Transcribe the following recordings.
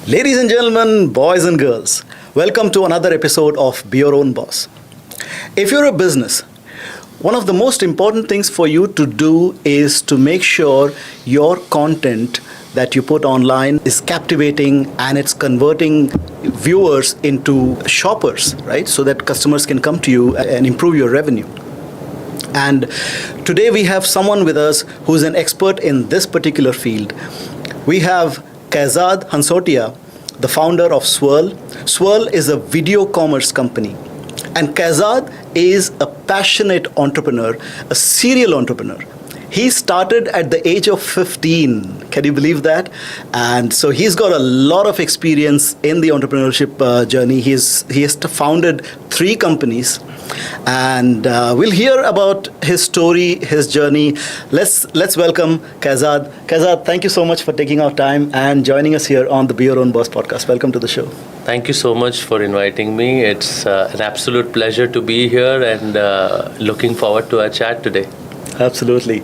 Ladies and gentlemen, boys and girls, welcome to another episode of Be Your Own Boss. If you're a business, one of the most important things for you to do is to make sure your content that you put online is captivating and it's converting viewers into shoppers, right? So that customers can come to you and improve your revenue. And today we have someone with us who's an expert in this particular field. We have Kaizad Hansotia, the founder of Swirl. Swirl is a video commerce company. And Kaizad is a passionate entrepreneur, a serial entrepreneur. He started at the age of 15. Can you believe that? And so he's got a lot of experience in the entrepreneurship journey. He has founded 3 companies. And we'll hear about his story, his journey. Let's welcome Kaizad. Kaizad, thank you so much for taking our time and joining us here on the Be Your Own Boss podcast. Welcome to the show. Thank you so much for inviting me. It's an absolute pleasure to be here and looking forward to our chat today. Absolutely.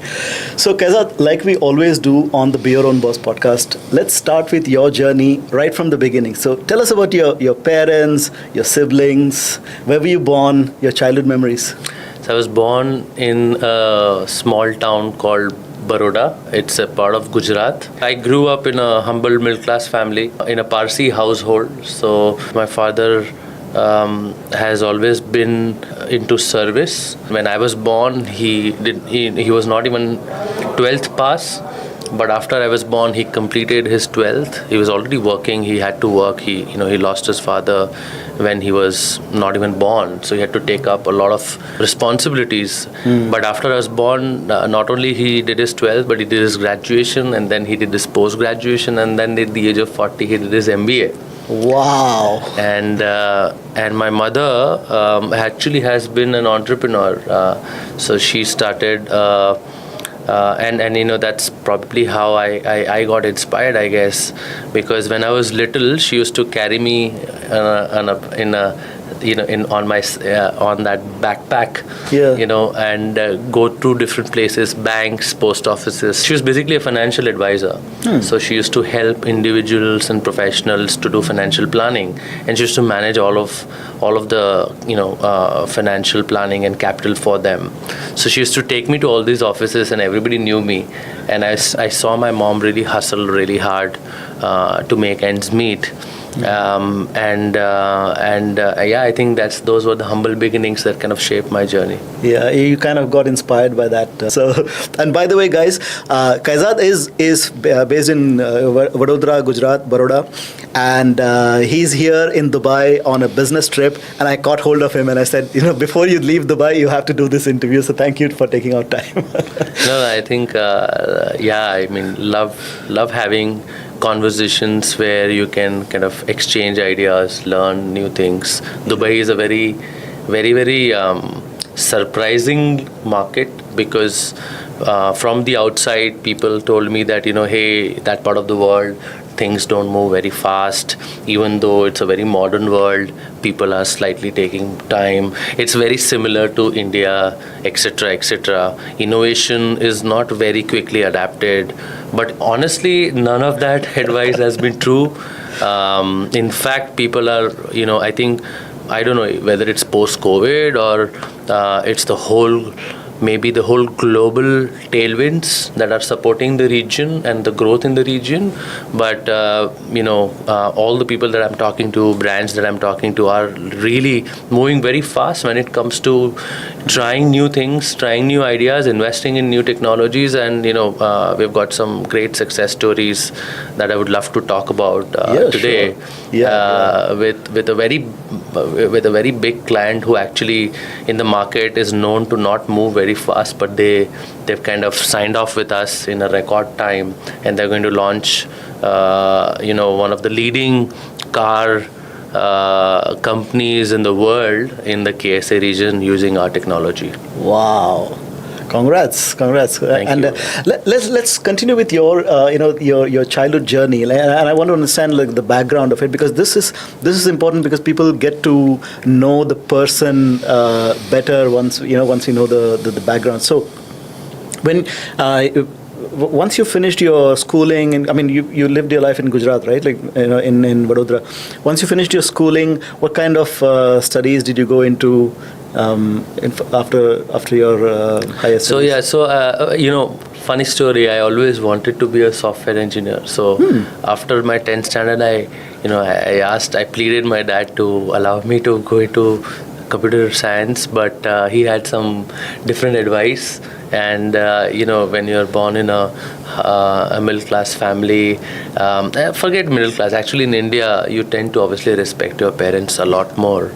So, Kaizad, like we always do on the Be Your Own Boss podcast, let's start with your journey right from the beginning. So, tell us about your parents, your siblings, where were you born, your childhood memories? So, I was born in a small town called Baroda. It's a part of Gujarat. I grew up in a humble middle-class family in a Parsi household. So, my father has always been into service. When I was born, he was not even 12th pass, but after I was born, he completed his 12th. He was already working. He had to work. He lost his father when he was not even born, so he had to take up a lot of responsibilities. But after I was born, not only he did his 12th, but he did his graduation, and then he did his post-graduation, and then at the age of 40, he did his MBA. Wow. And my mother actually has been an entrepreneur. So she started, and that's probably how I got inspired, I guess, because when I was little, she used to carry me on that backpack, and go to different places, banks, post offices. She was basically a financial advisor. So she used to help individuals and professionals to do financial planning, and she used to manage all of the financial planning and capital for them. So she used to take me to all these offices, and everybody knew me, and I saw my mom really hustle really hard to make ends meet. I think those were the humble beginnings that kind of shaped my journey. Yeah, you kind of got inspired by that. And by the way, guys, Kaizad is based in Vadodara, Gujarat, Baroda, and he's here in Dubai on a business trip. And I caught hold of him and I said, before you leave Dubai, you have to do this interview. So thank you for taking out time. No, I think love having conversations where you can kind of exchange ideas, learn new things. Dubai is a very, very, very surprising market because from the outside, people told me that, hey, that part of the world, things don't move very fast. Even though it's a very modern world, people are slightly taking time. It's very similar to India, etc., etc. Innovation is not very quickly adapted. But honestly, none of that advice has been true. In fact, people are, I think, I don't know whether it's post-COVID or it's maybe the whole global tailwinds that are supporting the region and the growth in the region. But, all the people that I'm talking to, brands that I'm talking to are really moving very fast when it comes to trying new things, trying new ideas, investing in new technologies. And, we've got some great success stories that I would love to talk about today. Sure. With a very big client who actually in the market is known to not move very fast, but they've kind of signed off with us in a record time, and they're going to launch one of the leading car companies in the world in the KSA region using our technology. Wow. Congrats. Thank and you. Let's continue with your childhood journey, and I want to understand the background of it, because this is important, because people get to know the person better once you know the background. So when once you finished your schooling, and I mean, you lived your life in Gujarat, right? Like, in Vadodara. Once you finished your schooling, what kind of studies did you go into after your higher studies? Funny story. I always wanted to be a software engineer. So after my 10th standard, I pleaded my dad to allow me to go into computer science, but he had some different advice. And when you're born in a middle class family, forget middle class. Actually, in India, you tend to obviously respect your parents a lot more.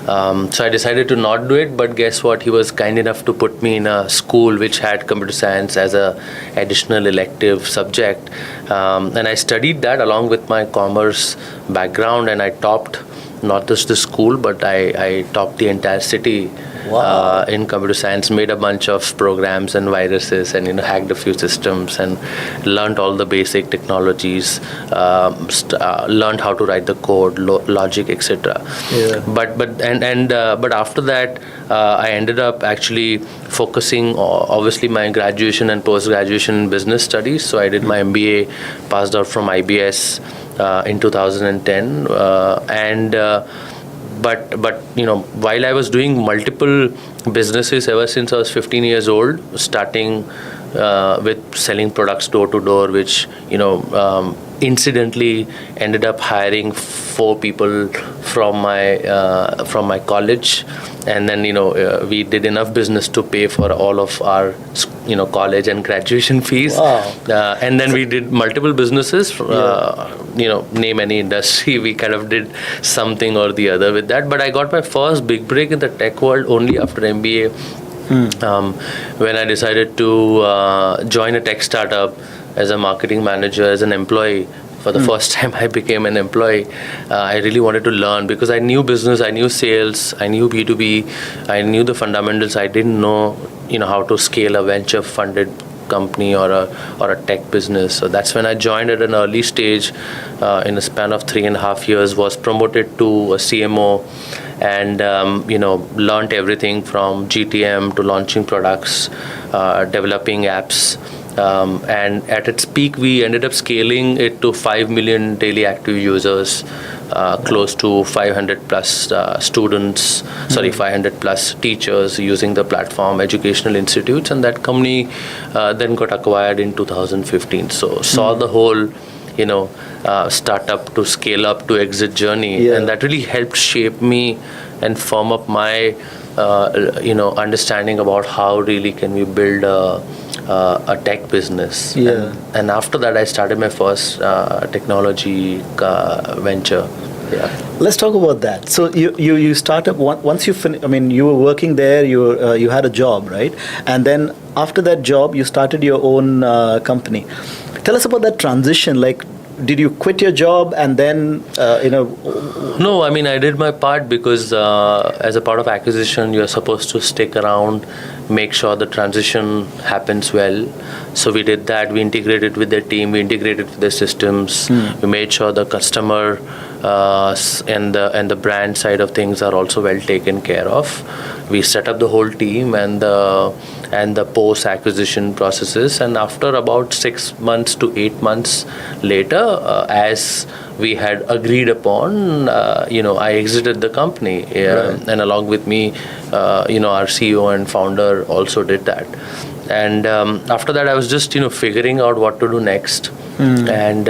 So I decided to not do it. But guess what? He was kind enough to put me in a school which had computer science as a additional elective subject, and I studied that along with my commerce background, and I topped not just the school, but I topped the entire city. Wow. In computer science, made a bunch of programs and viruses, and hacked a few systems, and learned all the basic technologies, learned how to write the code, logic, etc. Yeah. But after that, I ended up actually focusing obviously my graduation and post graduation in business studies. So I did my MBA, passed out from IBS in 2010, but while I was doing multiple businesses ever since I was 15 years old, starting with selling products door to door, which incidentally ended up hiring 4 people from my college, and then we did enough business to pay for all of our college and graduation fees. Wow. And then we did multiple businesses. Name any industry, we kind of did something or the other with that. But I got my first big break in the tech world only after MBA, when I decided to join a tech startup as a marketing manager, as an employee. For the first time I became an employee. I really wanted to learn because I knew business, I knew sales, I knew B2B, I knew the fundamentals. I didn't know how to scale a venture funded company or a tech business. So that's when I joined at an early stage. In a span of 3.5 years, was promoted to a CMO, and learned everything from GTM to launching products, developing apps. And at its peak, we ended up scaling it to 5 million daily active users, close to 500 plus students, 500 plus teachers using the platform, educational institutes, and that company then got acquired in 2015. So saw the whole startup to scale up to exit journey, and that really helped shape me and form up my understanding about how really can we build a tech business. And after that, I started my first technology venture. Let's talk about that. So you started once you I mean, you were working there. You had a job, right? And then after that job, you started your own company. Tell us about that transition. Like, did you quit your job and then No, I mean, I did my part because as a part of acquisition, you're supposed to stick around, make sure the transition happens well. So we did that. We integrated with their team, we integrated with their systems, we made sure the customer and the brand side of things are also well taken care of. We set up the whole team and the post acquisition processes, and after about 6 months to 8 months later, as we had agreed upon, I exited the company, and along with me, our CEO and founder also did that. And after that, I was just figuring out what to do next. And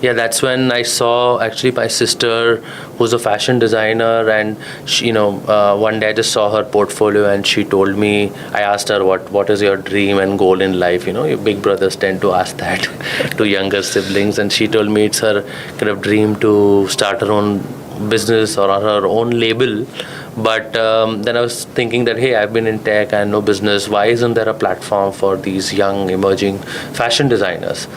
that's when I saw actually my sister, who's a fashion designer, and she, one day I just saw her portfolio, and she told me, I asked her what is your dream and goal in life. Your big brothers tend to ask that to younger siblings, and she told me it's her kind of dream to start her own business or her own label. But then I was thinking that, hey, I've been in tech, I know business. Why isn't there a platform for these young emerging fashion designers?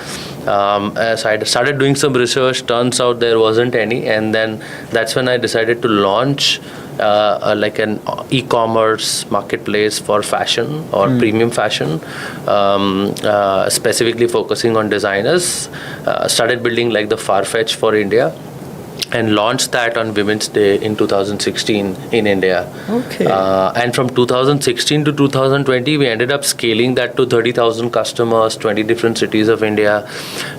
So I started doing some research. Turns out there wasn't any, and then that's when I decided to launch like an e-commerce marketplace for fashion or premium fashion, specifically focusing on designers. Started building like the Farfetch for India. and launched that on Women's Day in 2016 in India. Okay. And from 2016 to 2020, we ended up scaling that to 30,000 customers, 20 different cities of India.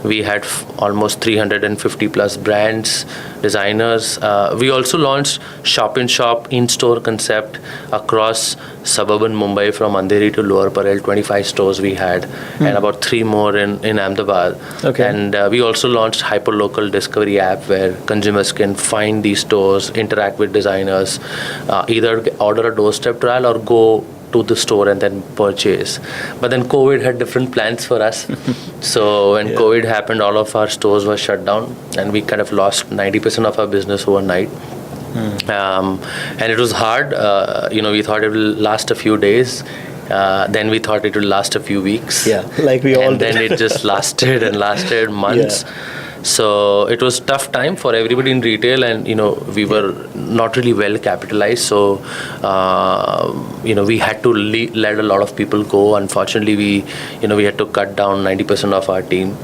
We had almost 350 plus brands, designers. We also launched shop-in-shop, in-store concept across suburban Mumbai from Andheri to Lower Parel. 25 stores we had, and about 3 more in Ahmedabad. Okay. And we also launched hyperlocal discovery app where consumers can find these stores, interact with designers, either order a doorstep trial or go to the store and then purchase. But then COVID had different plans for us. So when COVID happened, all of our stores were shut down, and we kind of lost 90% of our business overnight. And it was hard. We thought it will last a few days. Then we thought it would last a few weeks. Yeah, like we all and did. then it just lasted and lasted months. So it was tough time for everybody in retail, and we were not really well capitalized. So we had to let a lot of people go. Unfortunately, we had to cut down 90% of our team.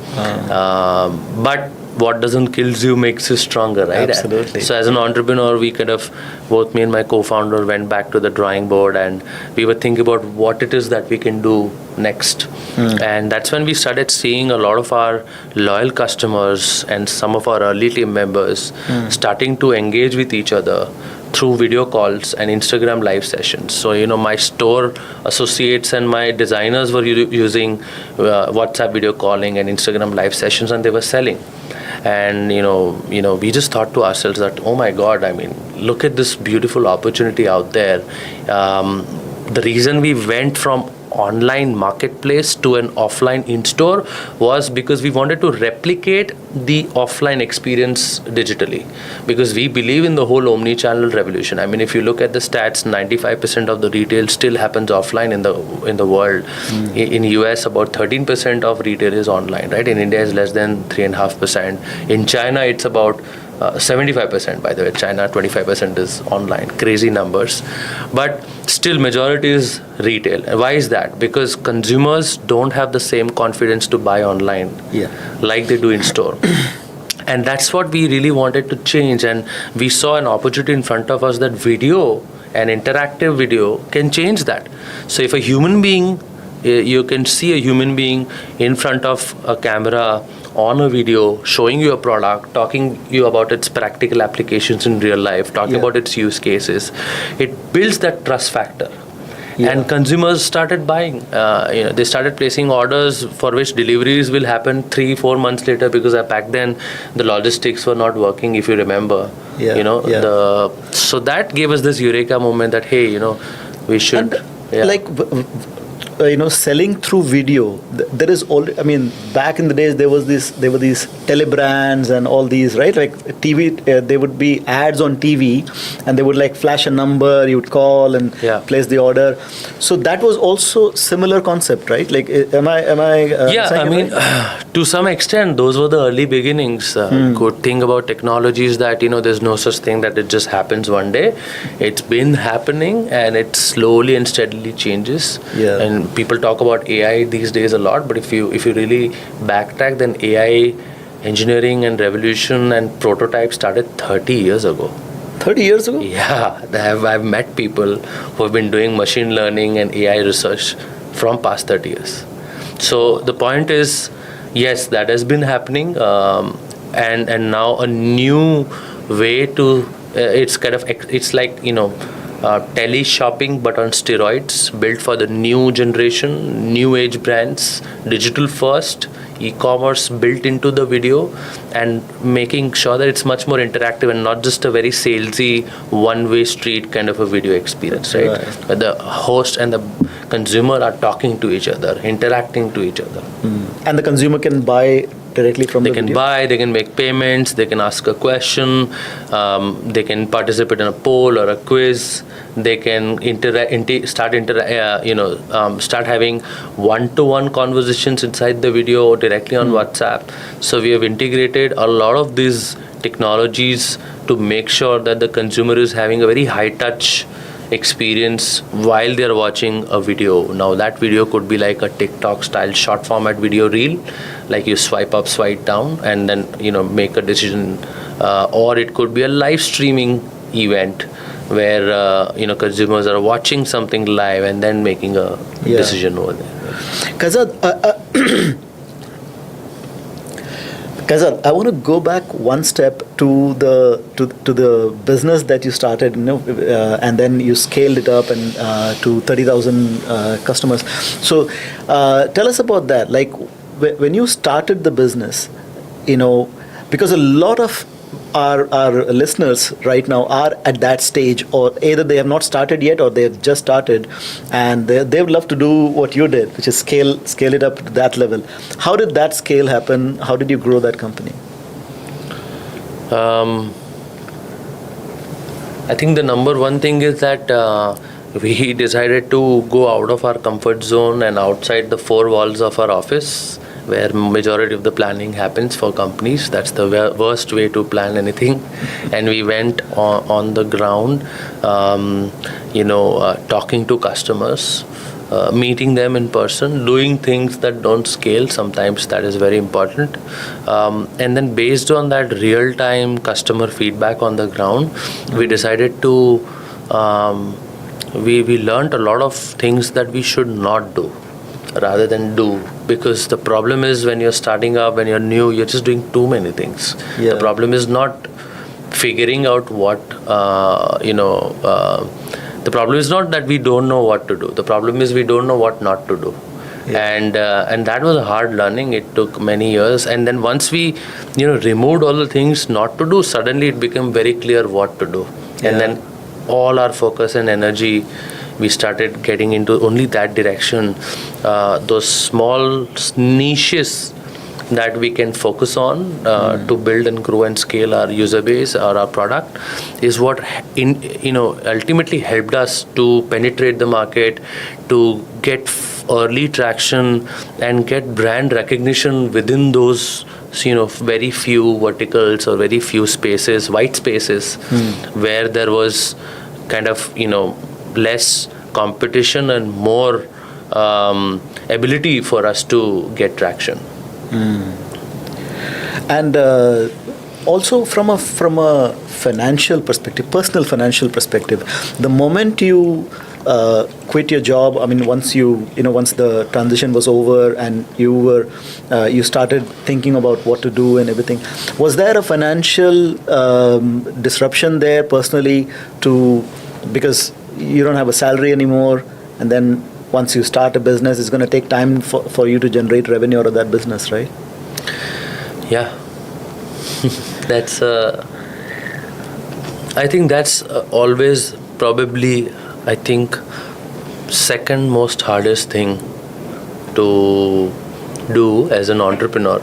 But what doesn't kill you makes you stronger, right? Absolutely. So as an entrepreneur, we both me and my co-founder went back to the drawing board, and we were thinking about what it is that we can do next. And that's when we started seeing a lot of our loyal customers and some of our early team members starting to engage with each other through video calls and Instagram live sessions. So, my store associates and my designers were using WhatsApp video calling and Instagram live sessions, and they were selling. And, we just thought to ourselves that, oh my God, look at this beautiful opportunity out there. The reason we went from online marketplace to an offline in-store was because we wanted to replicate the offline experience digitally, because we believe in the whole omni-channel revolution. If you look at the stats, 95% of the retail still happens offline in the world. In US, about 13% of retail is online, right? In India, it's less than 3.5%. In China, it's about 75%, by the way. China, 25% is online. Crazy numbers. But still, majority is retail. Why is that? Because consumers don't have the same confidence to buy online like they do in store. And that's what we really wanted to change. And we saw an opportunity in front of us that video, an interactive video, can change that. So if a human being, you can see a human being in front of a camera on a video, showing you a product, talking you about its practical applications in real life, talking about its use cases, it builds that trust factor. And consumers started buying. They started placing orders for which deliveries will happen 3-4 months later, because back then the logistics were not working, if you remember. So that gave us this eureka moment that, hey, we should. Selling through video, there is all. Back in the days, there were these telebrands and all these, right? Like TV, there would be ads on TV, and they would flash a number. You would call and place the order. So that was also similar concept, right? Like, am I? Right? To some extent, those were the early beginnings. Good thing about technology is that there's no such thing that it just happens one day. It's been happening, and it slowly and steadily changes. And people talk about AI these days a lot, but if you really backtrack, then AI engineering and revolution and prototype started 30 years ago. 30 years ago? Yeah, I've met people who have been doing machine learning and AI research from past 30 years. So the point is, yes, that has been happening, and now a new way to it's like tele shopping but on steroids, built for the new generation, new age brands, digital first, e-commerce built into the video, and making sure that it's much more interactive and not just a very salesy one-way street kind of a video experience, right? But the host and the consumer are talking to each other, interacting to each other. And the consumer can buy directly from the video? They can buy, they can make payments, they can ask a question, they can participate in a poll or a quiz, they can start having one-to-one conversations inside the video or directly on WhatsApp. So we have integrated a lot of these technologies to make sure that the consumer is having a very high-touch experience while they're watching a video. Now that video could be like a TikTok style short format video reel, like you swipe up, swipe down, and then make a decision, or it could be a live streaming event where consumers are watching something live and then making a decision over there. Kaizad, I want to go back one step to the business that you started, and then you scaled it up and to 30,000 customers. So, tell us about that. Like when you started the business, because a lot of our listeners right now are at that stage, or either they have not started yet or they have just started, and they would love to do what you did, which is scale it up to that level. How did that scale happen? How did you grow that company? I think the number one thing is that we decided to go out of our comfort zone and outside the four walls of our office, where majority of the planning happens for companies. That's the worst way to plan anything. And we went on the ground, talking to customers, meeting them in person, doing things that don't scale. Sometimes that is very important. And then based on that real-time customer feedback on the ground, we decided to, we learned a lot of things that we should not do rather than do. Because the problem is when you're starting up, when you're new, you're just doing too many things. The problem is not figuring out what, the problem is not that we don't know what to do. The problem is we don't know what not to do. And that was a hard learning. It took many years. And then once we, removed all the things not to do, suddenly it became very clear what to do. And then all our focus and energy, we started getting into only that direction. Those small niches that we can focus on to build and grow and scale our user base or our product is what ultimately helped us to penetrate the market, to get early traction and get brand recognition within those very few verticals or very few spaces, white spaces, where there was kind of less competition and more ability for us to get traction. And also from a financial perspective, personal financial perspective, the moment you quit your job, I mean, once once the transition was over and you started thinking about what to do and everything, was there a financial disruption there personally because you don't have a salary anymore, and then once you start a business, it's going to take time for you to generate revenue out of that business, right? Yeah. That's I think that's always probably, I think, second most hardest thing to do as an entrepreneur.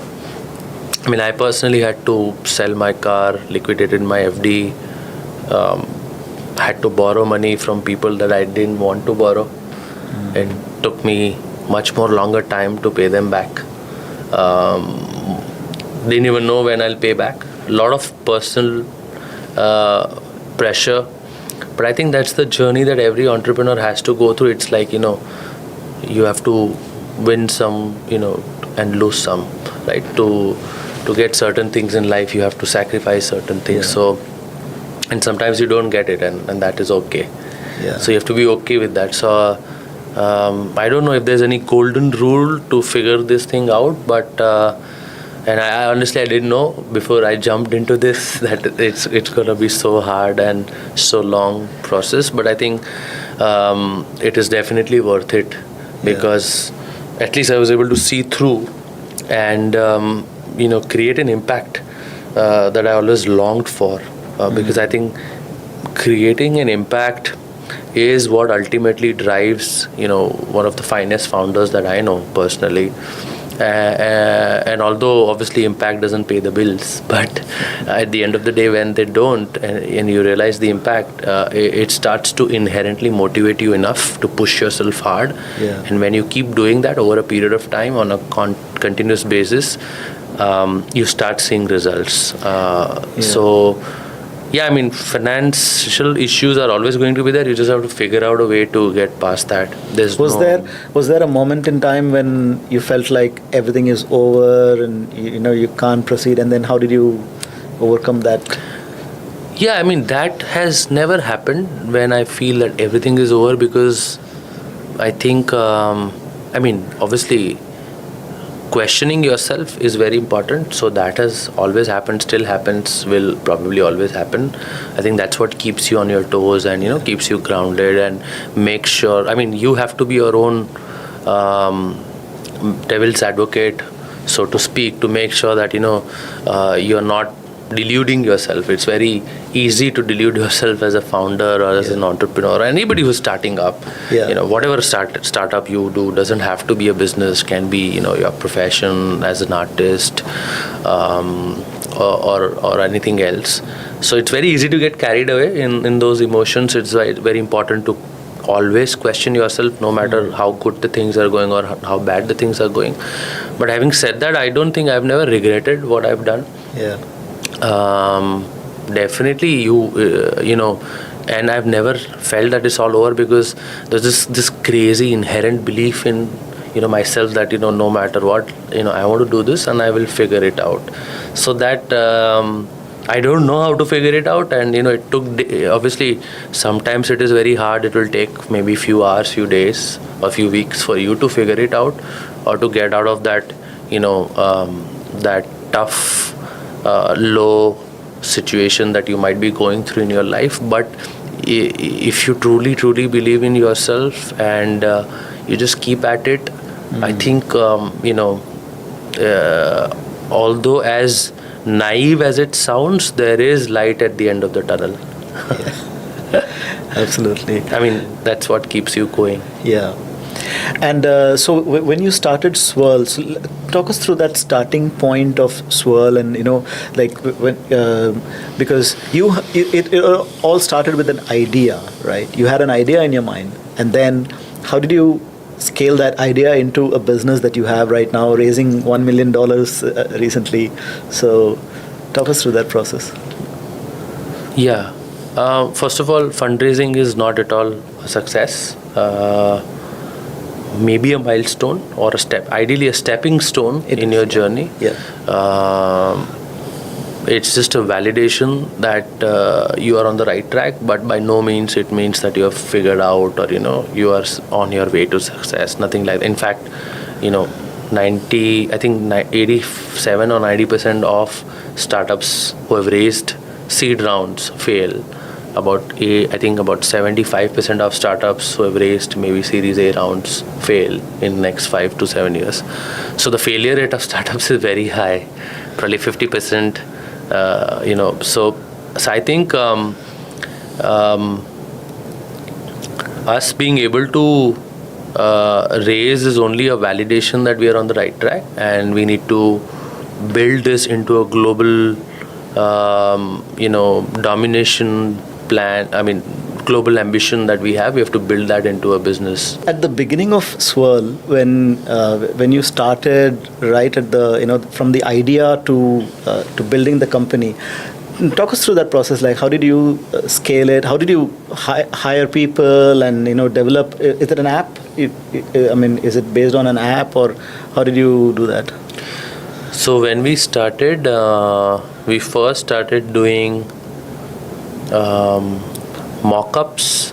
I mean, I personally had to sell my car, liquidated my FD, had to borrow money from people that I didn't want to borrow. It took me much more longer time to pay them back. Didn't even know when I'll pay back. A lot of personal pressure. But I think that's the journey that every entrepreneur has to go through. It's like, you have to win some, and lose some, right? To get certain things in life, you have to sacrifice certain things. So, and sometimes you don't get it, and that is okay. So you have to be okay with that. So I don't know if there's any golden rule to figure this thing out, but and I honestly, I didn't know before I jumped into this that it's gonna be so hard and so long process. But I think it is definitely worth it, because at least I was able to see through and create an impact that I always longed for. Because I think creating an impact is what ultimately drives, one of the finest founders that I know personally. And although obviously impact doesn't pay the bills, but at the end of the day, when they don't, and you realize the impact, it starts to inherently motivate you enough to push yourself hard. And when you keep doing that over a period of time on a continuous basis, you start seeing results. So Yeah, I mean, financial issues are always going to be there. You just have to figure out a way to get past that. Was there a moment in time when you felt like everything is over and you can't proceed, and then how did you overcome that? Yeah, I mean, that has never happened when I feel that everything is over, because I think, I mean, obviously, questioning yourself is very important. So that has always happened, still happens, will probably always happen. I think that's what keeps you on your toes and, keeps you grounded and make sure, I mean, you have to be your own devil's advocate, so to speak, to make sure that, you're not deluding yourself. It's very easy to delude yourself as a founder or as an entrepreneur or anybody who's starting up. Whatever startup you do doesn't have to be a business, can be your profession as an artist, or anything else. So it's very easy to get carried away in those emotions. It's very important to always question yourself, no matter how good the things are going or how bad the things are going. But having said that, I don't think I've never regretted what I've done. Definitely and I've never felt that it's all over, because there's this crazy inherent belief in myself that no matter what, I want to do this and I will figure it out. So that I don't know how to figure it out, and it took obviously sometimes it is very hard. It will take maybe few hours, few days, or few weeks for you to figure it out or to get out of that that tough low situation that you might be going through in your life. But if you truly believe in yourself and you just keep at it, I think although as naive as it sounds, there is light at the end of the tunnel. Absolutely. I mean, that's what keeps you going. Yeah. And so when you started Swirl, so talk us through that starting point of Swirl, and like when because it all started with an idea, right? You had an idea in your mind, and then how did you scale that idea into a business that you have right now, raising $1 million recently? So talk us through that process. Yeah. First of all, fundraising is not at all a success. Maybe a milestone or a step, ideally a stepping stone in your journey. It's just a validation that you are on the right track, but by no means it means that you have figured out or you are on your way to success. Nothing like that. In fact, 87 or 90% of startups who have raised seed rounds fail. About 75% of startups who have raised maybe Series A rounds fail in the next 5 to 7 years. So the failure rate of startups is very high, probably 50%. So I think us being able to raise is only a validation that we are on the right track, and we need to build this into a global domination plan. I mean, global ambition that we have. We have to build that into a business. At the beginning of Swirl, when you started, right at the from the idea to building the company, talk us through that process. Like, how did you scale it? How did you hire people and develop? Is it an app? Is it based on an app, or how did you do that? So when we started, we first started doing mock-ups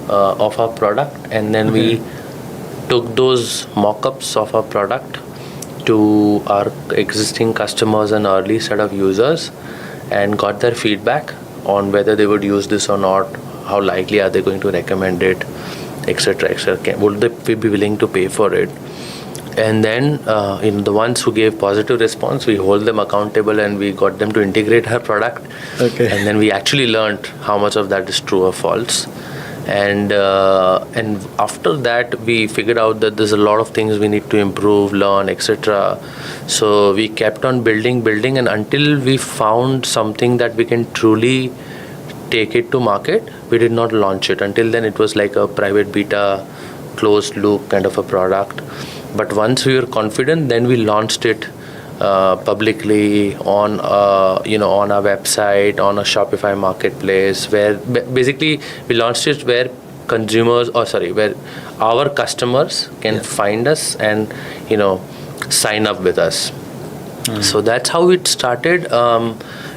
of our product, and then we took those mock-ups of our product to our existing customers and early set of users and got their feedback on whether they would use this or not, how likely are they going to recommend it, etc. Would they be willing to pay for it? And then the ones who gave positive response, we hold them accountable and we got them to integrate our product. And then we actually learned how much of that is true or false. And after that, we figured out that there's a lot of things we need to improve, learn, etc. So we kept on building, and until we found something that we can truly take it to market, we did not launch it. Until then, it was like a private beta, closed loop kind of a product. But once we were confident, then we launched it publicly on on our website, on a Shopify marketplace, where basically we launched it where where our customers can find us and sign up with us. So that's how it started.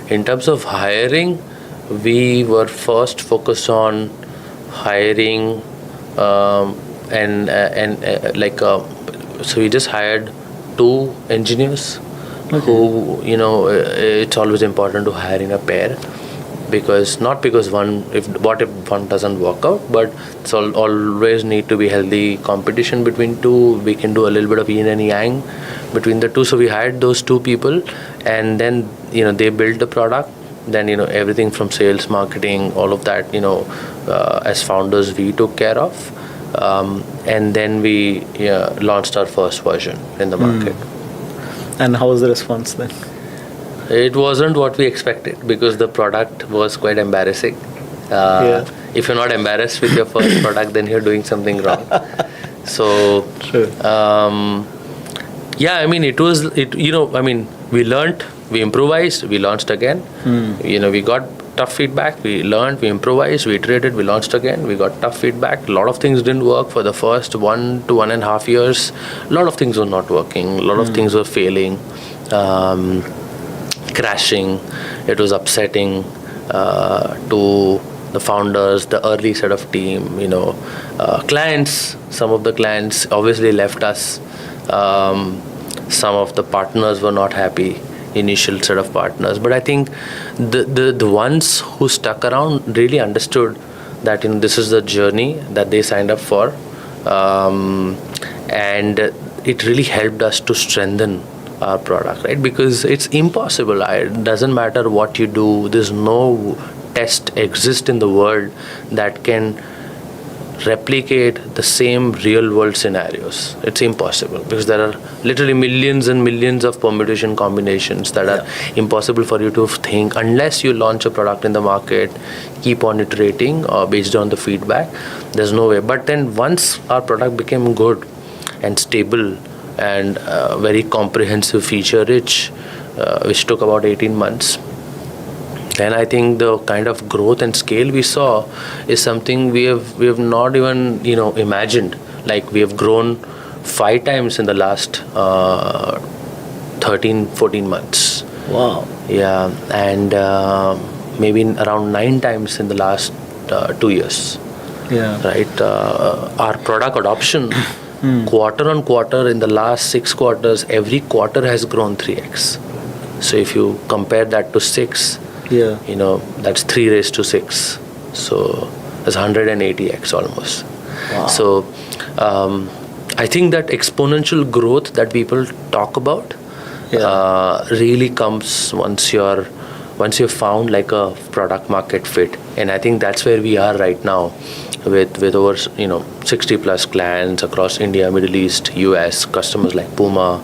In terms of hiring, we were first focused on hiring so we just hired 2 engineers. Who it's always important to hire in a pair, because one if one doesn't work out, but it's always need to be healthy competition between 2. We can do a little bit of yin and yang between the 2. So we hired those 2 people, and then they built the product. Then everything from sales, marketing, all of that as founders we took care of, and then we launched our first version in the market. And how was the response then? It wasn't what we expected, because the product was quite embarrassing. If you're not embarrassed with your first product, then you're doing something wrong. So, true. We learned, we improvised, we launched again. We got tough feedback, we learned, we improvised, we iterated, we launched again, we got tough feedback. A lot of things didn't work for the first 1 to 1.5 years. A lot of things were not working, a lot of things were failing, crashing. It was upsetting to the founders, the early set of team, clients. Some of the clients obviously left us. Some of the partners were not happy, initial set of partners. But I think the ones who stuck around really understood that this is the journey that they signed up for, and it really helped us to strengthen our product, right? Because it's impossible. It doesn't matter what you do. There's no test exists in the world that can replicate the same real world scenarios. It's impossible, because there are literally millions and millions of permutation combinations that are impossible for you to think unless you launch a product in the market, keep on iterating based on the feedback. There's no way. But then once our product became good and stable and very comprehensive, feature rich, which took about 18 months, then I think the kind of growth and scale we saw is something we have not even imagined. Like, we have grown 5 times in the last 13-14 months. Wow. Yeah, and maybe around 9 times in the last 2 years. Yeah. Right. Our product adoption quarter on quarter in the last 6 quarters, every quarter has grown 3x. So if you compare that to 6, that's 3 raised to 6. So that's 180x almost. Wow. So I think that exponential growth that people talk about really comes once you've found like a product market fit. And I think that's where we are right now with over 60 plus clients across India, Middle East, US, customers like Puma,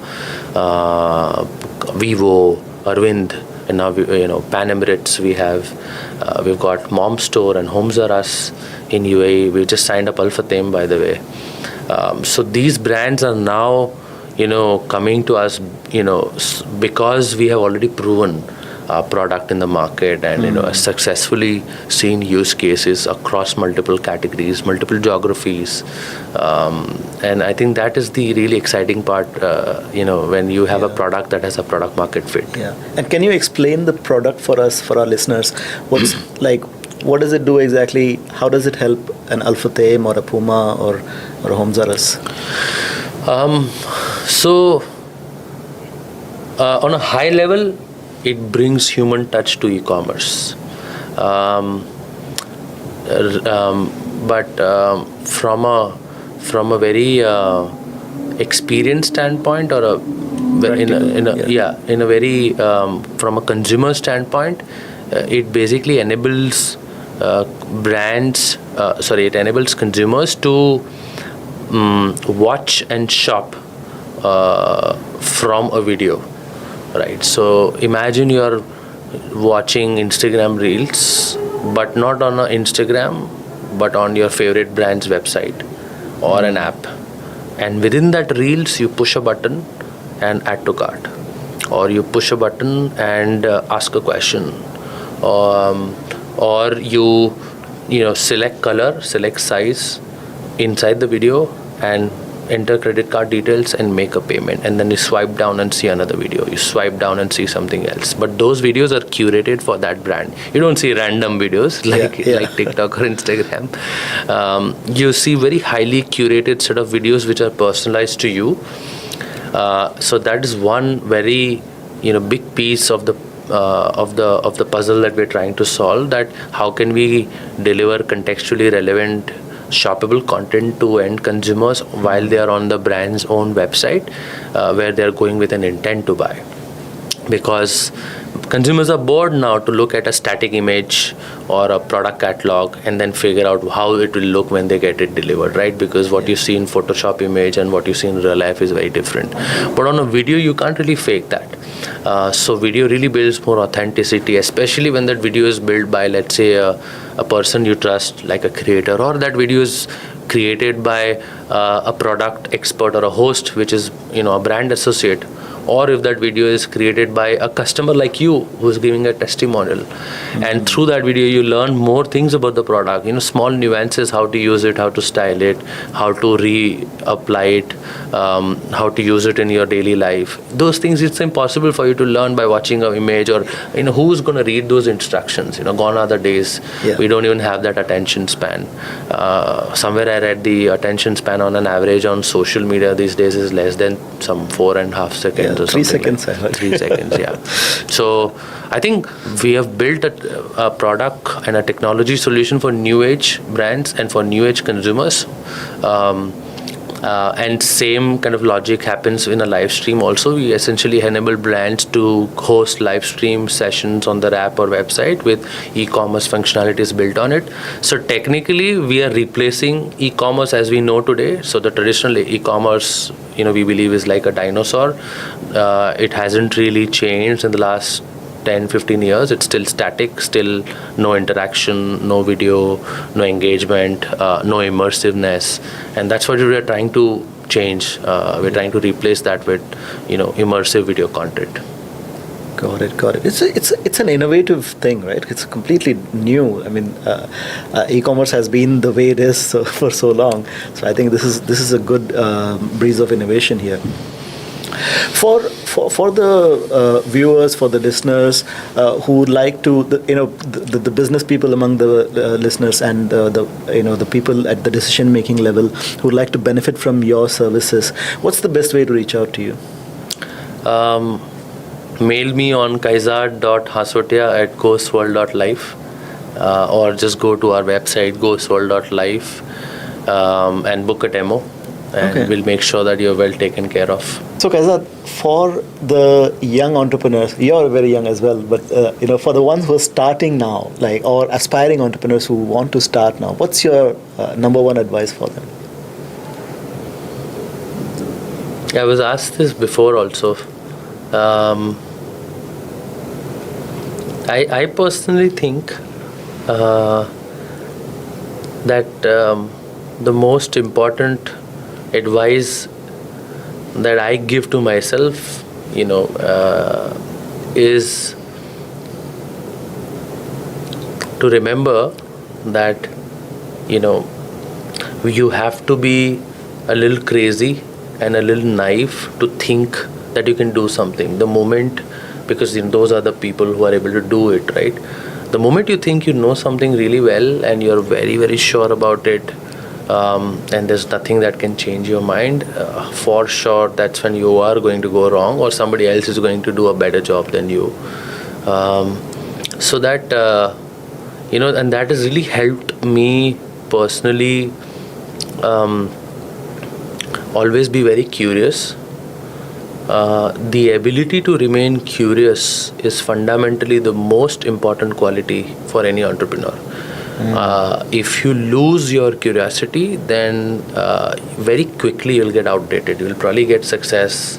Vivo, Arvind, and now Pan Emirates. We've got Mom Store and Homes R Us in UAE. We just signed up Al Fathem, by the way. So these brands are now coming to us because we have already proven our product in the market and successfully seen use cases across multiple categories, multiple geographies, and I think that is the really exciting part when you have a product that has a product market fit. And can you explain the product for us, for our listeners? What does it do exactly? How does it help an Al Fathem or a Puma or a Homes R Us? So on a high level, it brings human touch to e-commerce. But from a very experience standpoint, or from a consumer standpoint, it basically enables it enables consumers to watch and shop from a video. Right. So imagine you're watching Instagram Reels, but not on Instagram, but on your favorite brand's website or an app. And within that Reels, you push a button and add to cart. or you push a button and ask a question, or you select color, select size inside the video and enter credit card details and make a payment, and then you swipe down and see another video, you swipe down and see something else. But those videos are curated for that brand. You don't see random videos like TikTok or Instagram. You see very highly curated set of videos which are personalized to you. So that is one very big piece of the puzzle that we're trying to solve, that how can we deliver contextually relevant shoppable content to end consumers while they are on the brand's own website, where they are going with an intent to buy. Because consumers are bored now to look at a static image or a product catalog and then figure out how it will look when they get it delivered, right? Because what you see in Photoshop image and what you see in real life is very different. But on a video, you can't really fake that. So video really builds more authenticity, especially when that video is built by, let's say, a person you trust, like a creator, or that video is created by a product expert or a host, which is a brand associate, or if that video is created by a customer like you who's giving a testimonial. And through that video you learn more things about the product, small nuances, how to use it, how to style it, how to reapply it, how to use it in your daily life. Those things, it's impossible for you to learn by watching an image, or who's going to read those instructions. Gone are the days. We don't even have that attention span. Somewhere I read the attention span on an average on social media these days is less than some 4.5 seconds. 3 seconds, I heard. 3 seconds, yeah. So I think we have built a product and a technology solution for new age brands and for new age consumers. And same kind of logic happens in a live stream also. We essentially enable brands to host live stream sessions on their app or website with e-commerce functionalities built on it. So technically, we are replacing e-commerce as we know today. So the traditional e-commerce, we believe is like a dinosaur. It hasn't really changed in the last 10-15 years. It's still static, still no interaction, no video, no engagement, no immersiveness, and that's what we're trying to change. We're trying to replace that with immersive video content. Got it. It's an innovative thing, right? It's completely new. I mean, e-commerce has been the way it is for so long. So I think this is a good breeze of innovation here. For the viewers, for the listeners who would like to, the business people among the listeners and the people at the decision making level who would like to benefit from your services, what's the best way to reach out to you? Mail me on kaizad.hansotia@goswirl.life, or just go to our website goswirl.life and book a demo. And we'll make sure that you're well taken care of. So Kaizad, for the young entrepreneurs, you're very young as well, but for the ones who are starting now, or aspiring entrepreneurs who want to start now, what's your number one advice for them? I was asked this before also. I personally think that the most important advice that I give to myself, is to remember that, you have to be a little crazy and a little naive to think that you can do something. The moment, because those are the people who are able to do it, right? The moment you think you know something really well and you're very, very sure about it, and there's nothing that can change your mind, for sure that's when you are going to go wrong, or somebody else is going to do a better job than you. So that and that has really helped me personally always be very curious. The ability to remain curious is fundamentally the most important quality for any entrepreneur. If you lose your curiosity, then very quickly you'll get outdated. You'll probably get success,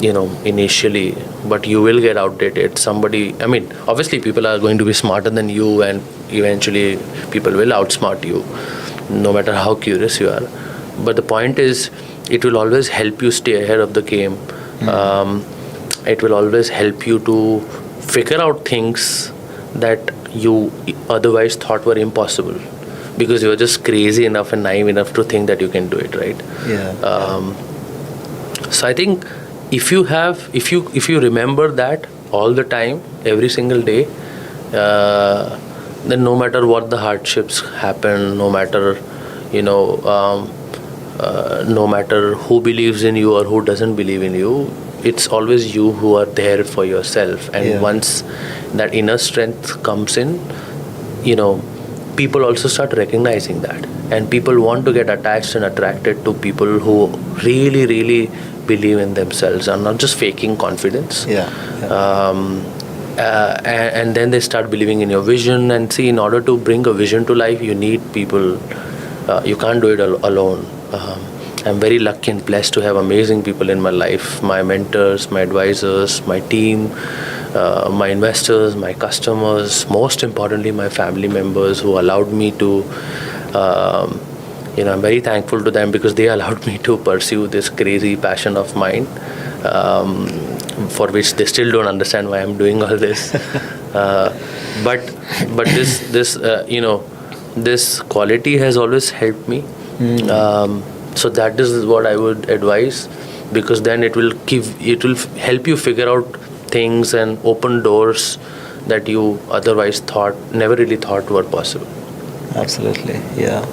initially, but you will get outdated. Obviously people are going to be smarter than you, and eventually people will outsmart you, no matter how curious you are. But the point is, it will always help you stay ahead of the game. it will always help you to figure out things that you otherwise thought were impossible, because you're just crazy enough and naive enough to think that you can do it, right? So I think if you remember that all the time, every single day, then no matter what the hardships happen, no matter no matter who believes in you or who doesn't believe in you, it's always you who are there for yourself. And once that inner strength comes in, people also start recognizing that, and people want to get attached and attracted to people who really, really believe in themselves and not just faking confidence. And then they start believing in your vision. And see, in order to bring a vision to life, you need people. You can't do it alone. I'm very lucky and blessed to have amazing people in my life, my mentors, my advisors, my team, my investors, my customers, most importantly my family members, who allowed me to I'm very thankful to them, because they allowed me to pursue this crazy passion of mine, for which they still don't understand why I'm doing all this. But this quality has always helped me. So that is what I would advise, because then it will help you figure out things and open doors that you otherwise never really thought were possible. Absolutely, yeah.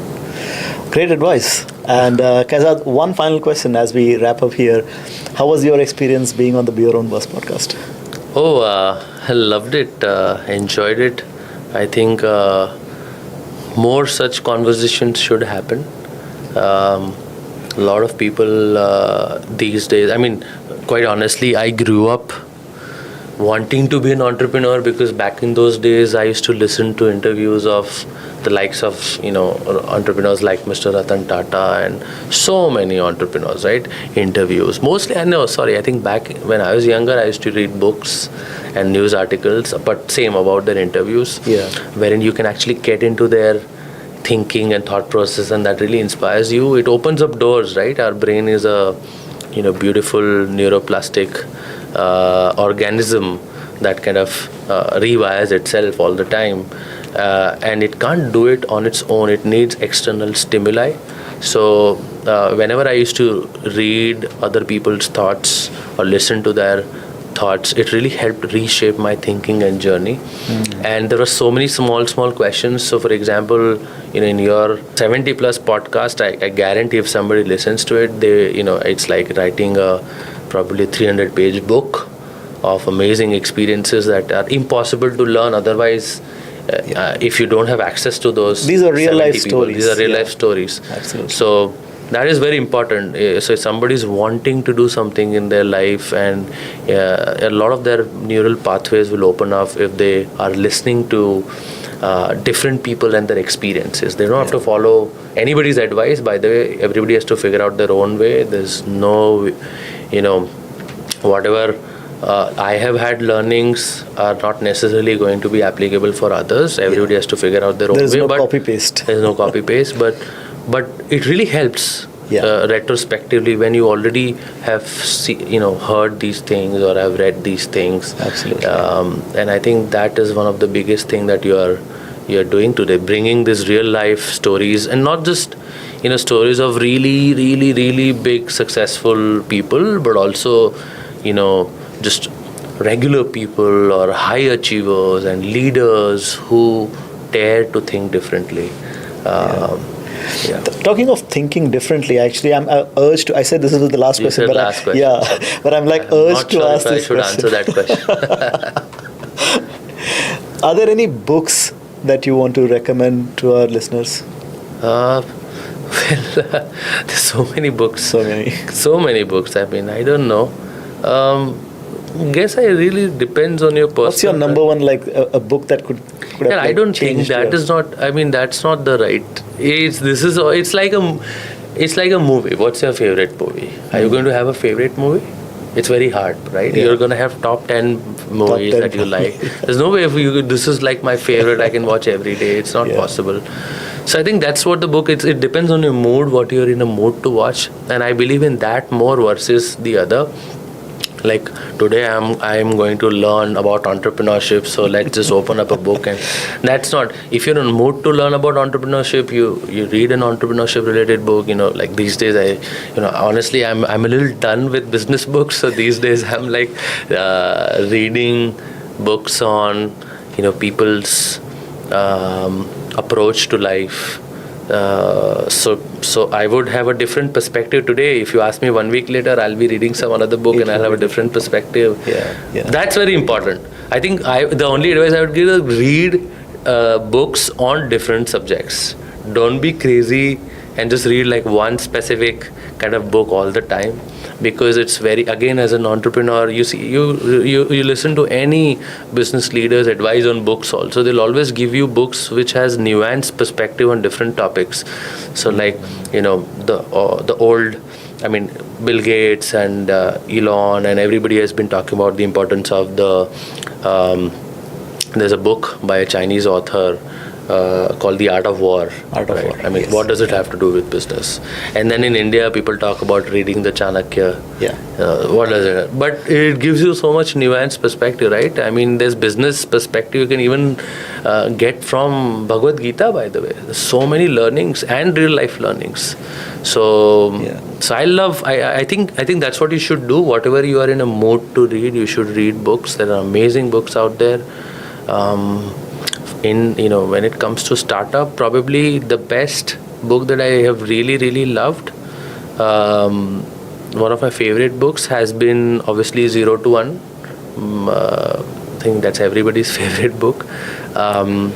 Great advice. And Kaizad, one final question as we wrap up here. How was your experience being on the Be Your Own Boss podcast? I loved it, enjoyed it. I think more such conversations should happen. A lot of people these days, quite honestly, I grew up wanting to be an entrepreneur, because back in those days I used to listen to interviews of the likes of entrepreneurs like Mr. Ratan Tata and so many entrepreneurs, right? Interviews mostly. I think back when I was younger, I used to read books and news articles, but same about their interviews, wherein you can actually get into their thinking and thought process, and that really inspires you. It opens up doors, right? Our brain is a beautiful neuroplastic organism that kind of rewires itself all the time, and it can't do it on its own. It needs external stimuli. So whenever I used to read other people's thoughts or listen to their thoughts, it really helped reshape my thinking and journey. And there were so many small questions. So for example, in your 70 plus podcast, I guarantee if somebody listens to it, they it's like writing a probably 300-page book of amazing experiences that are impossible to learn otherwise. If you don't have access to those, these are real life people. stories. These are real life stories. Absolutely. So that is very important. So if somebody is wanting to do something in their life, and a lot of their neural pathways will open up if they are listening to different people and their experiences. They don't have to follow anybody's advice. By the way, everybody has to figure out their own way. There's no, whatever I have had learnings are not necessarily going to be applicable for others. Everybody has to figure out their own way. There's no copy-paste. There's no copy-paste, but it really helps retrospectively when you already have heard these things or have read these things. Absolutely. And I think that is one of the biggest thing that you're doing today, bringing these real life stories, and not just stories of really, really, really big successful people, but also just regular people or high achievers and leaders who dare to think differently. Talking of thinking differently, actually, I'm urged to. I said this is the last question, but but I'm urged to ask this question. I should answer that question. Are there any books that you want to recommend to our listeners? There's so many books. So many books. I don't know. Guess I really depends on your person. What's your number one, a book that could have I don't think that is not. That's not the right. It's like a movie. What's your favorite movie? Are you going to have a favorite movie? It's very hard, right? You're going to have top 10 movies that you like. There's no way this is like my favorite, I can watch every day. It's not possible. So I think that's what the book, it depends on your mood, what you're in a mood to watch. And I believe in that more versus the other. like today I'm going to learn about entrepreneurship, so let's just open up a book. And that's not, if you're in a mood to learn about entrepreneurship, you read an entrepreneurship related book. Like these days honestly I'm a little done with business books, so these days I'm like reading books on people's approach to life. So I would have a different perspective today. If you ask me 1 week later, I'll be reading some another book and I'll have a different perspective. Yeah. That's very important. I think the only advice I would give is read books on different subjects. Don't be crazy and just read like one specific kind of book all the time, because it's very, again, as an entrepreneur, you see, you listen to any business leader's advice on books also. They'll always give you books which has nuanced perspective on different topics. So like the old, I mean, Bill Gates and Elon and everybody has been talking about the importance of there's a book by a Chinese author called The Art of War. Art of War. I mean, yes. What does it have to do with business? And then in India, people talk about reading the Chanakya. Yeah. What does it? But it gives you so much nuanced perspective, right? I mean, there's business perspective you can even get from Bhagavad Gita, by the way. There's so many learnings and real life learnings. So I think that's what you should do. Whatever you are in a mood to read, you should read books. There are amazing books out there. When it comes to startup, probably the best book that I have really, really loved, one of my favorite books has been obviously 0 to 1. I think that's everybody's favorite book. On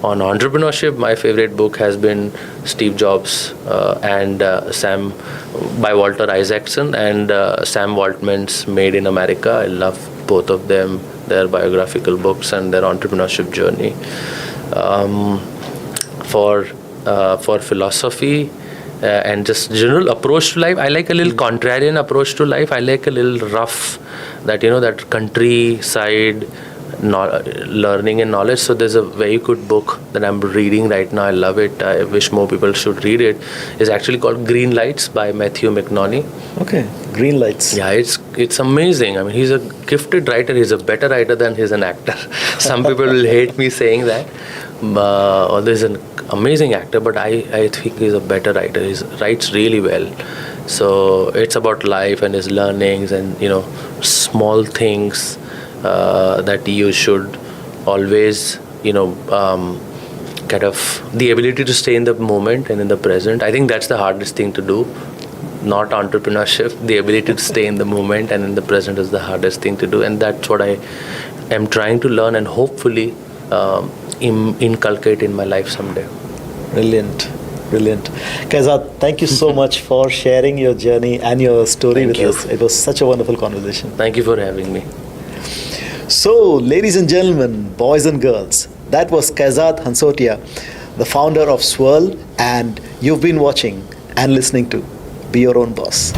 entrepreneurship, my favorite book has been Steve Jobs and Sam, by Walter Isaacson, and Sam Waltman's Made in America. I love both of them, their biographical books and their entrepreneurship journey. For philosophy and just general approach to life, I like a little contrarian approach to life. I like a little rough, that countryside learning and knowledge. So there's a very good book that I'm reading right now. I love it. I wish more people should read it. It's actually called Green Lights by Matthew McNaughey. Okay, Green Lights. Yeah, it's amazing. I mean, he's a gifted writer. He's a better writer than he's an actor. Some people will hate me saying that. Although he's an amazing actor, but I think he's a better writer. He writes really well. So it's about life and his learnings and small things that you should always kind of the ability to stay in the moment and in the present. I think that's the hardest thing to do. Not entrepreneurship. The ability to stay in the moment and in the present is the hardest thing to do, and that's what I am trying to learn and hopefully inculcate in my life someday. Brilliant. Kaizad, thank you so much for sharing your journey and your story with us. It was such a wonderful conversation. Thank you for having me. So, ladies and gentlemen, boys and girls, that was Kaizad Hansotia, the founder of Swirl, and you've been watching and listening to Be Your Own Boss.